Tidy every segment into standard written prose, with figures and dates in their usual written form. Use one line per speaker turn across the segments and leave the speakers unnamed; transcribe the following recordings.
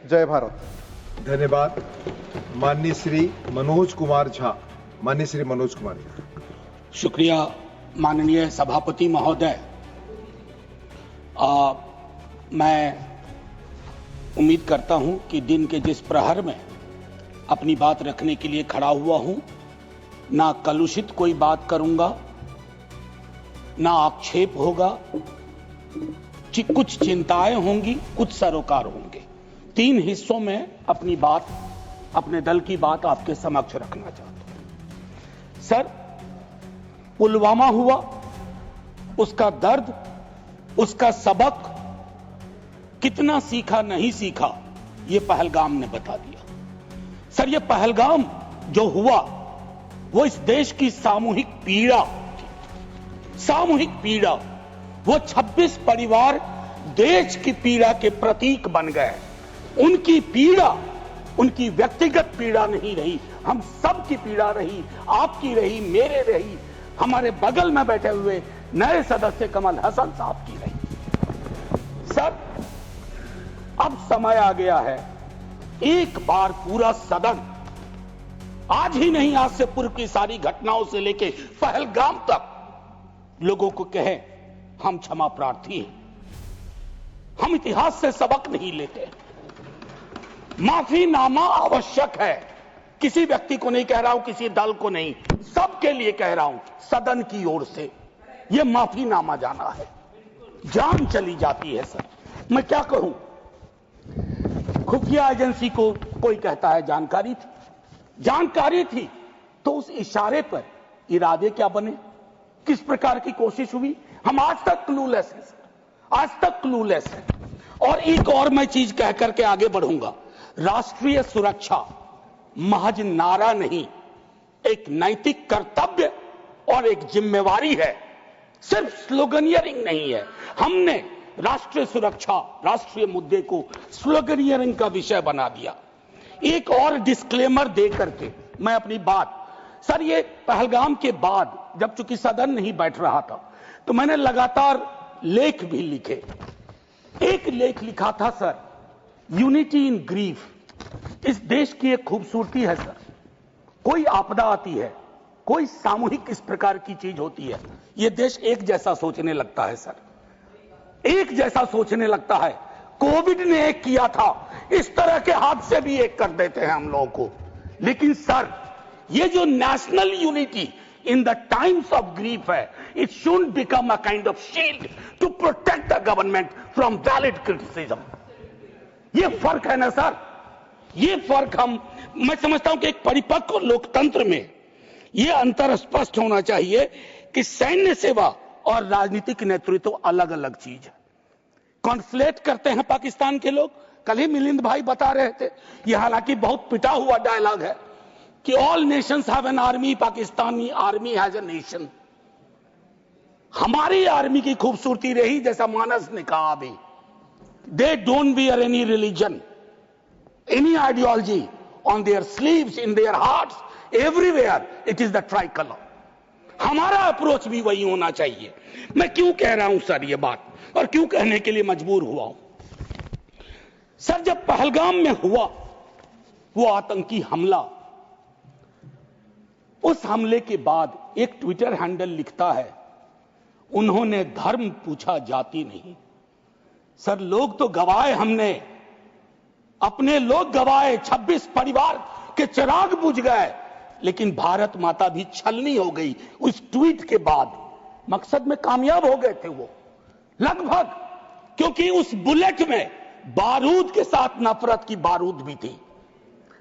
जय भारत।
धन्यवाद। माननीय श्री मनोज कुमार झा। माननीय श्री मनोज कुमार झा।
शुक्रिया माननीय सभापति महोदय। मैं उम्मीद करता हूं कि दिन के जिस प्रहर में अपनी बात रखने के लिए खड़ा हुआ हूं, ना कलुषित कोई बात करूंगा, ना आक्षेप होगा, कुछ चिंताएं होंगी, कुछ सरोकार होंगे। 3 हिस्सों में अपनी बात, अपने दल की बात आपके समक्ष रखना चाहता हूं। सर, पुलवामा हुआ, उसका दर्द, उसका सबक, कितना सीखा नहीं सीखा, यह पहलगाम ने बता दिया। सर, यह पहलगाम जो हुआ वो इस देश की सामूहिक पीड़ा थी। सामूहिक पीड़ा। वो 26 परिवार देश की पीड़ा के प्रतीक बन गए। उनकी पीड़ा उनकी व्यक्तिगत पीड़ा नहीं रही, हम सब की पीड़ा रही, आपकी रही, मेरे रही, हमारे बगल में बैठे हुए नए सदस्य कमल हसन साहब की रही। सर, अब समय आ गया है, एक बार पूरा सदन, आज ही नहीं, आज से पूर्व की सारी घटनाओं से लेके पहलगाम तक लोगों को कहे हम क्षमा प्रार्थी हैं, हम इतिहास से सबक नहीं लेते। माफीनामा आवश्यक है। किसी व्यक्ति को नहीं कह रहा हूं, किसी दल को नहीं, सबके लिए कह रहा हूं, सदन की ओर से यह माफीनामा जाना है। जान चली जाती है। सर, मैं क्या कहूं, खुफिया एजेंसी को कोई कहता है जानकारी थी, तो उस इशारे पर इरादे क्या बने, किस प्रकार की कोशिश हुई, हम आज तक क्लूलेस हैं। आज तक क्लूलेस है। और एक और मैं चीज कह करके आगे बढ़ूंगा। राष्ट्रीय सुरक्षा महज नारा नहीं, एक नैतिक कर्तव्य और एक जिम्मेवारी है, सिर्फ स्लोगनियरिंग नहीं है। हमने राष्ट्रीय सुरक्षा, राष्ट्रीय मुद्दे को स्लोगनियरिंग का विषय बना दिया। एक और डिस्क्लेमर दे करके मैं अपनी बात, सर, ये पहलगाम के बाद जब चूंकि सदन नहीं बैठ रहा था, तो मैंने लगातार लेख भी लिखे। एक लेख लिखा था, सर, यूनिटी इन ग्रीफ। इस देश की एक खूबसूरती है सर, कोई आपदा आती है, कोई सामूहिक इस प्रकार की चीज होती है, यह देश एक जैसा सोचने लगता है। सर, एक जैसा सोचने लगता है। कोविड ने एक किया था, इस तरह के हादसे भी एक कर देते हैं हम लोगों को। लेकिन सर, ये जो national unity in the times of grief है, it should become a kind of shield to protect the government from valid criticism. ये फर्क है ना सर, ये फर्क मैं समझता हूं कि एक परिपक्व लोकतंत्र में ये अंतर स्पष्ट होना चाहिए कि सैन्य सेवा और राजनीतिक नेतृत्व अलग अलग चीज है। कॉन्फ्लेट करते हैं पाकिस्तान के लोग। कल ही मिलिंद भाई बता रहे थे, ये हालांकि बहुत पिटा हुआ डायलॉग है कि all nations have an army, Pakistani army has a nation. हमारी आर्मी की खूबसूरती रही, जैसा मानस ने कहा अभी, they don't bear any religion, any ideology on their sleeves, in their hearts, everywhere it is the tricolour. हमारा अप्रोच भी वही होना चाहिए। मैं क्यों कह रहा हूं सर ये बात, और क्यों कहने के लिए मजबूर हुआ हूं? सर, जब पहलगाम में हुआ वो आतंकी हमला, उस हमले के बाद एक ट्विटर हैंडल लिखता है, उन्होंने धर्म पूछा, जाति नहीं। सर, लोग तो गवाए, हमने अपने लोग गवाए, 26 परिवार के चिराग बुझ गए, लेकिन भारत माता भी छलनी हो गई उस ट्वीट के बाद। मकसद में कामयाब हो गए थे वो लगभग, क्योंकि उस बुलेट में बारूद के साथ नफरत की बारूद भी थी।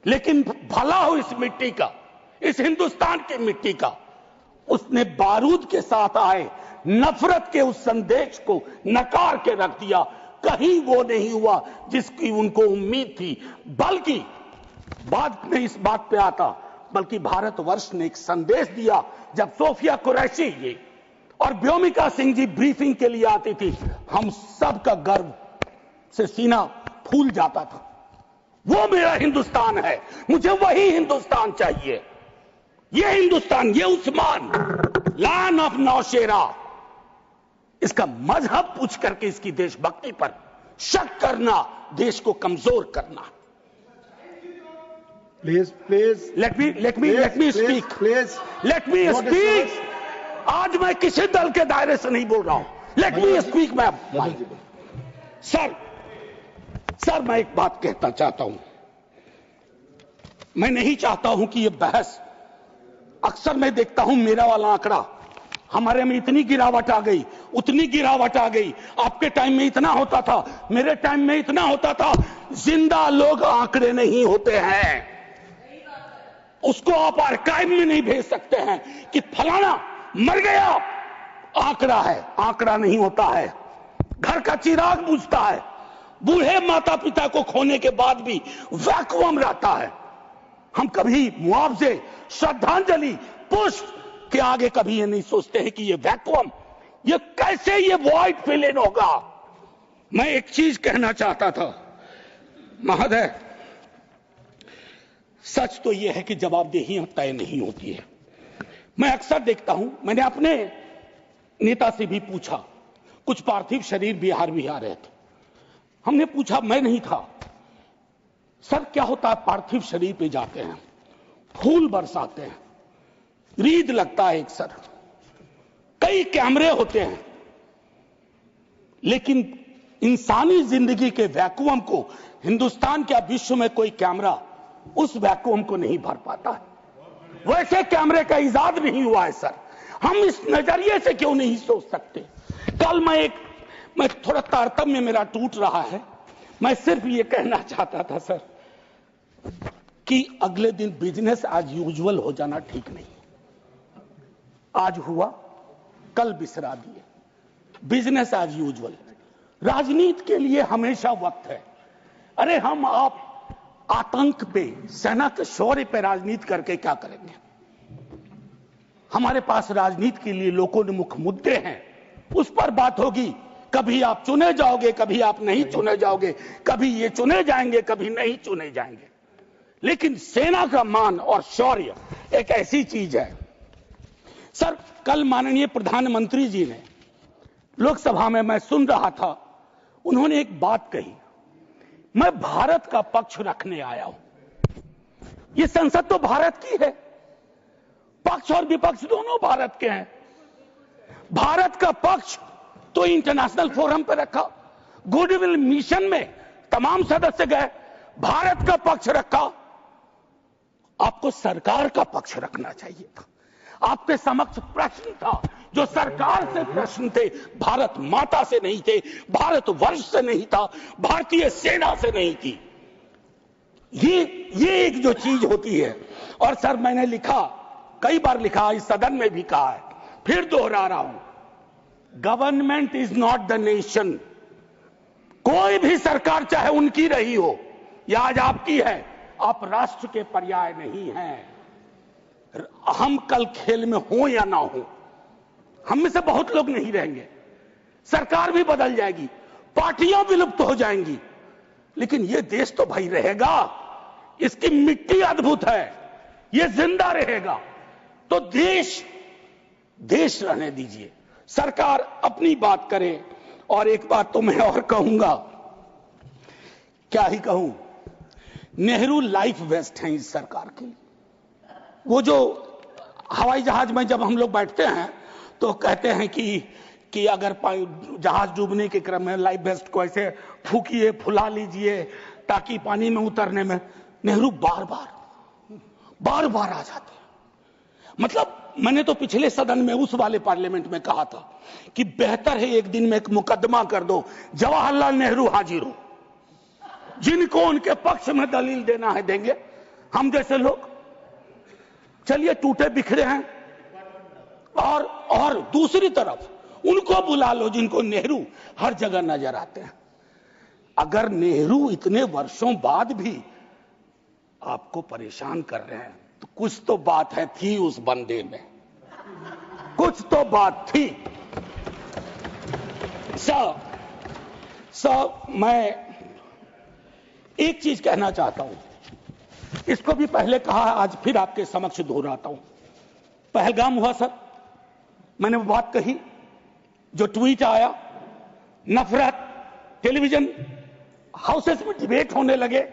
लेकिन भला हो इस मिट्टी का, इस हिंदुस्तान की मिट्टी का, उसने बारूद के साथ आए नफरत के उस संदेश को नकार के रख दिया। कहीं वो नहीं हुआ जिसकी उनको उम्मीद थी, बल्कि बाद में इस बात पे आता, बल्कि भारतवर्ष ने एक संदेश दिया। जब सोफिया कुरैशी जी और व्योमिका सिंह जी ब्रीफिंग के लिए आती थी, हम सब का गर्व से सीना फूल जाता था। वो मेरा हिंदुस्तान है, मुझे वही हिंदुस्तान चाहिए। ये हिंदुस्तान, ये उस्मान, लैंड ऑफ नौशेरा, इसका मजहब पूछ करके इसकी देशभक्ति पर शक करना देश को कमजोर करना।
Please please
let me speak. आज मैं किसी दल के दायरे से नहीं बोल रहा हूं। Let me speak. मैं सर मैं एक बात कहना चाहता हूं। मैं नहीं चाहता हूं कि यह बहस, अक्सर मैं देखता हूं मेरा वाला आंकड़ा, हमारे में इतनी गिरावट आ गई, उतनी गिरावट आ गई, आपके टाइम में इतना होता था, मेरे टाइम में इतना होता था। जिंदा लोग आंकड़े नहीं होते हैं, उसको आप आर्काइव में नहीं भेज सकते हैं कि फलाना मर गया। आंकड़ा है, आंकड़ा नहीं होता है। घर का चिराग बुझता है, बूढ़े माता पिता को खोने के बाद भी वैक्यूम रहता है। हम कभी मुआवजे, श्रद्धांजलि, पुष्प के आगे कभी ये नहीं सोचते हैं कि ये वैक्यूम, ये कैसे ये वॉइड फिल इन होगा। मैं एक चीज कहना चाहता था महोदय, सच तो यह है कि जवाबदेही तय नहीं होती है। मैं अक्सर देखता हूं, मैंने अपने नेता से भी पूछा, कुछ पार्थिव शरीर बिहार भी आ रहे थे, हमने पूछा, मैं नहीं था, सर क्या होता है पार्थिव शरीर पे जाते हैं, फूल बरसाते हैं, रीद लगता है एक सर, कई कैमरे होते हैं, लेकिन इंसानी जिंदगी के वैक्यूम को हिंदुस्तान क्या विश्व में कोई कैमरा उस वैक्यूम को नहीं भर पाता है। वैसे कैमरे का इजाद नहीं हुआ है सर। हम इस नजरिए से क्यों नहीं सोच सकते। कल मैं थोड़ा तारतम्य मेरा टूट रहा है, मैं सिर्फ ये कहना चाहता था सर कि अगले दिन बिजनेस एज यूजुअल हो जाना ठीक नहीं। आज हुआ, कल बिसरा दिए, बिजनेस एज यूजुअल। राजनीति के लिए हमेशा वक्त है। अरे हम आप आतंक पे, सेना के शौर्य पे राजनीति करके क्या करेंगे। हमारे पास राजनीति के लिए लोगों ने मुख्य मुद्दे हैं, उस पर बात होगी। कभी आप चुने जाओगे, कभी आप नहीं चुने जाओगे, कभी ये चुने जाएंगे, कभी नहीं चुने जाएंगे। लेकिन सेना का मान और शौर्य एक ऐसी चीज है। सर कल माननीय प्रधानमंत्री जी ने लोकसभा में, मैं सुन रहा था, उन्होंने एक बात कही, मैं भारत का पक्ष रखने आया हूं। ये संसद तो भारत की है, पक्ष और विपक्ष दोनों भारत के हैं। भारत का पक्ष तो इंटरनेशनल फोरम पे रखा, गुडविल मिशन में तमाम सदस्य गए, भारत का पक्ष रखा। आपको सरकार का पक्ष रखना चाहिए था। आपके समक्ष प्रश्न था, जो सरकार से प्रश्न थे, भारत माता से नहीं थे, भारत वर्ष से नहीं था, भारतीय सेना से नहीं थी। ये एक जो चीज होती है। और सर मैंने लिखा, कई बार लिखा, इस सदन में भी कहा है, फिर दोहरा रहा हूं, government is not the nation. कोई भी सरकार चाहे उनकी रही हो या आज आपकी है, आप राष्ट्र के पर्याय नहीं हैं। हम कल खेल में हो या ना हो, हम में से बहुत लोग नहीं रहेंगे, सरकार भी बदल जाएगी, पार्टियां विलुप्त हो जाएंगी, लेकिन यह देश तो भाई रहेगा। इसकी मिट्टी अद्भुत है, यह जिंदा रहेगा। तो देश रहने दीजिए, सरकार अपनी बात करे। और एक बात तो मैं और कहूंगा, क्या ही कहूं, नेहरू लाइफ वेस्ट हैं इस सरकार की। वो जो हवाई जहाज में जब हम लोग बैठते हैं तो कहते हैं कि अगर जहाज डूबने के क्रम में लाइफ वेस्ट को ऐसे फूकिए, फुला लीजिए ताकि पानी में उतरने में, नेहरू बार बार आ जाते हैं। मतलब मैंने तो पिछले सदन में, उस वाले पार्लियामेंट में कहा था कि बेहतर है एक दिन में एक मुकदमा कर दो, जवाहरलाल नेहरू हाजिर हो, जिनको उनके पक्ष में दलील देना है देंगे, हम जैसे लोग चलिए टूटे बिखरे हैं। और दूसरी तरफ उनको बुला लो जिनको नेहरू हर जगह नजर आते हैं। अगर नेहरू इतने वर्षों बाद भी आपको परेशान कर रहे हैं तो कुछ तो बात है, थी उस बंदे में, कुछ तो बात थी। मैं एक चीज कहना चाहता हूं, इसको भी पहले कहा, आज फिर आपके समक्ष दोहराता हूं। पहलगाम हुआ सर, मैंने वो बात कही, जो ट्वीट आया, नफरत, टेलीविजन हाउसेस में डिबेट होने लगे।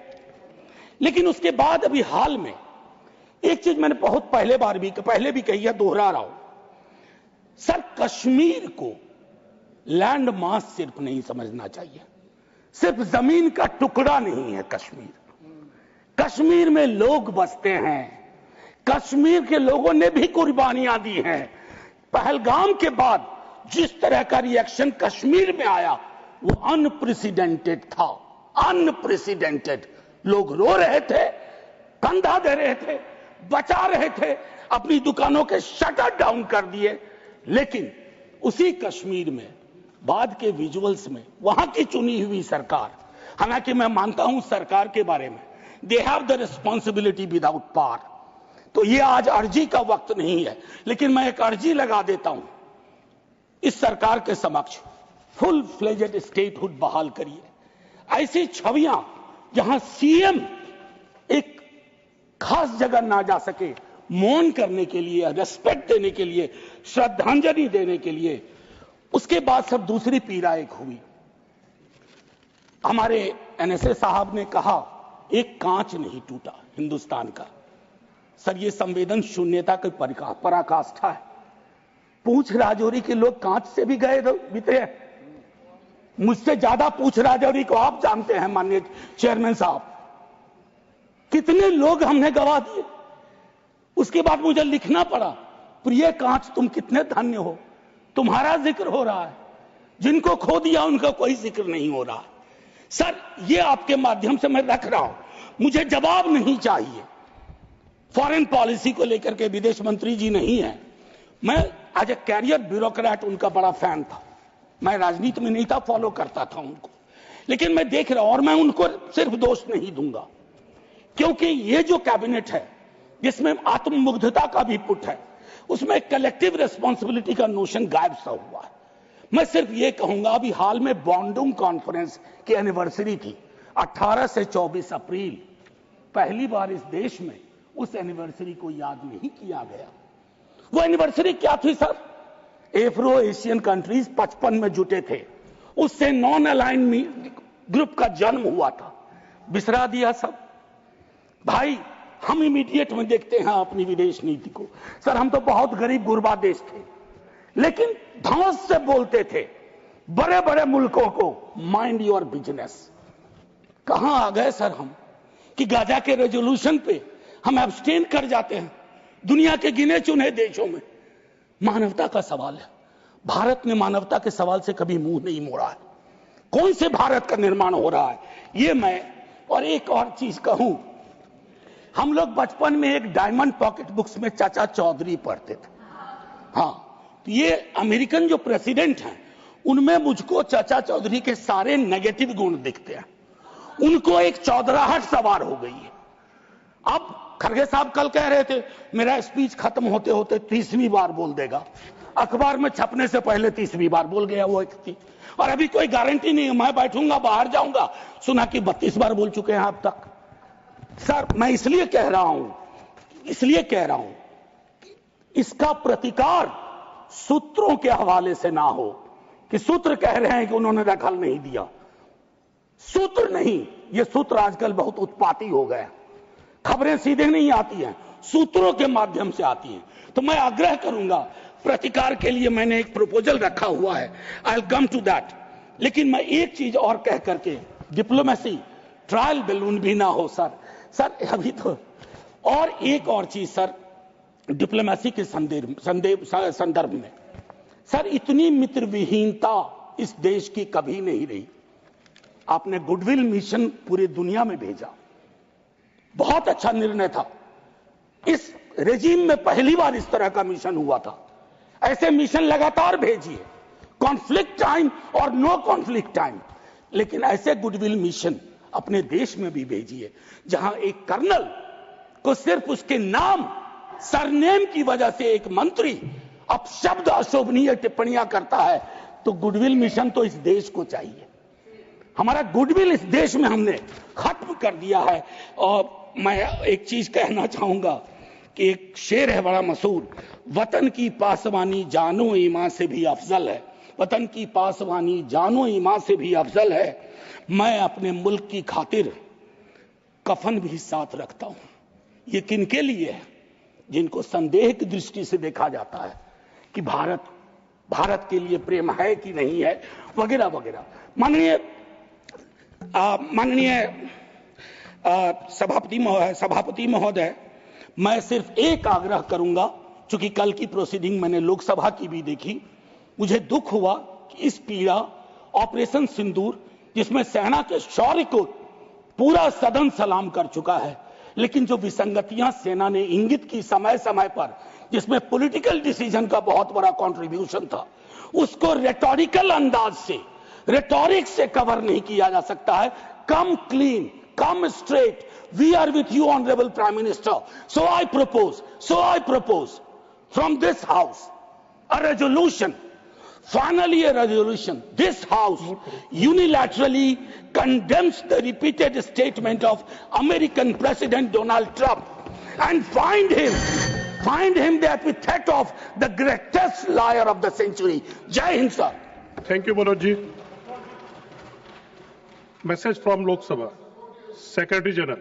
लेकिन उसके बाद अभी हाल में एक चीज मैंने बहुत पहले भी कही है, दोहरा रहा हूं। सर, कश्मीर को लैंड मास सिर्फ नहीं समझना चाहिए, सिर्फ जमीन का टुकड़ा नहीं है कश्मीर। कश्मीर में लोग बसते हैं, कश्मीर के लोगों ने भी कुर्बानियां दी हैं। पहलगाम के बाद जिस तरह का रिएक्शन कश्मीर में आया वो अनप्रेसिडेंटेड था, अनप्रेसिडेंटेड। लोग रो रहे थे, कंधा दे रहे थे, बचा रहे थे, अपनी दुकानों के शटर डाउन कर दिए। लेकिन उसी कश्मीर में बाद के विजुअल्स में वहां की चुनी हुई सरकार, हालांकि मैं मानता हूं सरकार के बारे में, they have the responsibility without power, तो ये आज अर्जी का वक्त नहीं है, लेकिन मैं एक अर्जी लगा देता हूं इस सरकार के समक्ष, फुल फ्लेजेड स्टेटहुड बहाल करिए। ऐसी छवियां जहां सीएम एक खास जगह ना जा सके, मौन करने के लिए, रेस्पेक्ट देने के लिए, श्रद्धांजलि देने के लिए। उसके बाद सब दूसरी पीड़ा एक हुई। हमारे एनएसए साहब ने कहा एक कांच नहीं टूटा हिंदुस्तान का। सर, ये संवेदन शून्यता की पराकाष्ठा है। पूंछ राजौरी के लोग कांच से भी गए बीते हैं। मुझसे ज्यादा पूंछ राजौरी को आप जानते हैं माननीय चेयरमैन साहब, कितने लोग हमने गवा दिए। उसके बाद मुझे लिखना पड़ा, प्रिय कांच तुम कितने धन्य हो, तुम्हारा जिक्र हो रहा है, जिनको खो दिया उनका कोई जिक्र नहीं हो रहा। सर, ये आपके माध्यम से मैं रख रहा हूं, मुझे जवाब नहीं चाहिए। फॉरेन पॉलिसी को लेकर के विदेश मंत्री जी नहीं है, मैं एज ए कैरियर ब्यूरोक्रेट उनका बड़ा फैन था। मैं राजनीति में नहीं था, फॉलो करता था उनको, लेकिन मैं देख रहा हूं और मैं उनको सिर्फ दोष नहीं दूंगा, क्योंकि ये जो कैबिनेट है जिसमें आत्ममुग्धता का भी पुट है, उसमें कलेक्टिव रिस्पॉन्सिबिलिटी का नोशन गायब सा हुआ है। मैं सिर्फ ये कहूंगा, अभी हाल में बॉन्डुंग कॉन्फ्रेंस की एनिवर्सरी थी 18 से 24 अप्रैल। पहली बार इस देश में उस एनिवर्सरी को याद नहीं किया गया। वो एनिवर्सरी क्या थी सर? एफ्रो एशियन कंट्रीज 55 में जुटे थे, उससे नॉन अलाइन ग्रुप का जन्म हुआ था। बिसरा दिया सब। भाई, हम इमीडिएट में देखते हैं अपनी विदेश नीति को। सर, हम तो बहुत गरीब गुरबा देश थे, लेकिन धौंस से बोलते थे बड़े बड़े मुल्कों को, माइंड योर बिजनेस। कहां आ गए सर हम कि गाजा के रेजोल्यूशन पे हम एब्सटेन कर जाते हैं दुनिया के गिने चुने देशों में। मानवता का सवाल है, भारत ने मानवता के सवाल से कभी मुंह नहीं मोड़ा है। कौन से भारत का निर्माण हो रहा है ये मैं, और एक और चीज कहूं, हम लोग बचपन में एक डायमंड पॉकेट बुक्स में चाचा चौधरी पढ़ते थे। हाँ, तो ये अमेरिकन जो प्रेसिडेंट हैं उनमें मुझको चाचा चौधरी के सारे नेगेटिव गुण दिखते हैं। उनको एक चौधराहट सवार हो गई है। अब खड़गे साहब कल कह रहे थे मेरा स्पीच खत्म होते होते 30वीं बार बोल देगा, अखबार में छपने से पहले 30वीं बार बोल गया वो व्यक्ति, और अभी कोई गारंटी नहीं है, मैं बैठूंगा बाहर जाऊंगा सुना कि 32 बार बोल चुके हैं अब तक। सर, मैं इसलिए कह रहा हूं इसका प्रतिकार सूत्रों के हवाले से ना हो कि सूत्र कह रहे हैं कि उन्होंने दखल नहीं दिया। सूत्र नहीं, ये सूत्र आजकल बहुत उत्पाती हो गए, खबरें सीधे नहीं आती हैं, सूत्रों के माध्यम से आती हैं। तो मैं आग्रह करूंगा, प्रतिकार के लिए मैंने एक प्रपोजल रखा हुआ है, I will come to that. लेकिन मैं एक चीज और कह करके, डिप्लोमेसी ट्रायल बैलून भी ना हो सर। अभी तो और एक और चीज सर, डिप्लोमेसी के संदर्भ में सर, इतनी मित्र विहीनता इस देश की कभी नहीं रही। आपने गुडविल मिशन पूरी दुनिया में भेजा, बहुत अच्छा निर्णय था। इस रेजिम में पहली बार इस तरह का मिशन हुआ था। ऐसे मिशन लगातार भेजिए, कॉन्फ्लिक्ट टाइम और नो कॉन्फ्लिक्ट टाइम, लेकिन ऐसे गुडविल मिशन अपने देश में भी भेजिए जहां एक कर्नल को सिर्फ उसके नाम सरनेम की वजह से एक मंत्री अपशब्द अशोभनीय टिप्पणियां करता है, तो गुडविल मिशन तो इस देश को चाहिए। हमारा गुडविल इस देश में हमने खत्म कर दिया है। और मैं एक चीज कहना चाहूंगा कि एक शेर है बड़ा मशहूर, वतन की पासवानी जानो ईमान से भी अफजल है। वतन की पासवानी जानो ईमान से भी अफजल है। मैं अपने मुल्क की खातिर कफन भी साथ रखता हूं। ये किनके लिए है? जिनको संदेह की दृष्टि से देखा जाता है कि भारत के लिए प्रेम है कि नहीं है, वगैरह वगैरह। माननीय सभापति महोदय, मैं सिर्फ एक आग्रह करूंगा, चूंकि कल की प्रोसीडिंग मैंने लोकसभा की भी देखी, मुझे दुख हुआ कि इस पीड़ा ऑपरेशन सिंदूर, जिसमें सेना के शौर्य को पूरा सदन सलाम कर चुका है, लेकिन जो विसंगतियां सेना ने इंगित की समय समय पर, जिसमें पॉलिटिकल डिसीजन का बहुत बड़ा कंट्रीब्यूशन था, उसको रेटोरिकल अंदाज से, रेटोरिक से कवर नहीं किया जा सकता है। Come clean, come straight, we are with you honourable prime minister, so I propose from this house a resolution, finally a resolution. This house unilaterally condemns the repeated statement of American President Donald Trump and find him the epithet of the greatest liar of the century. Jai Hind, sir.
Thank you, Manoj ji. Message from Lok Sabha. Secretary General.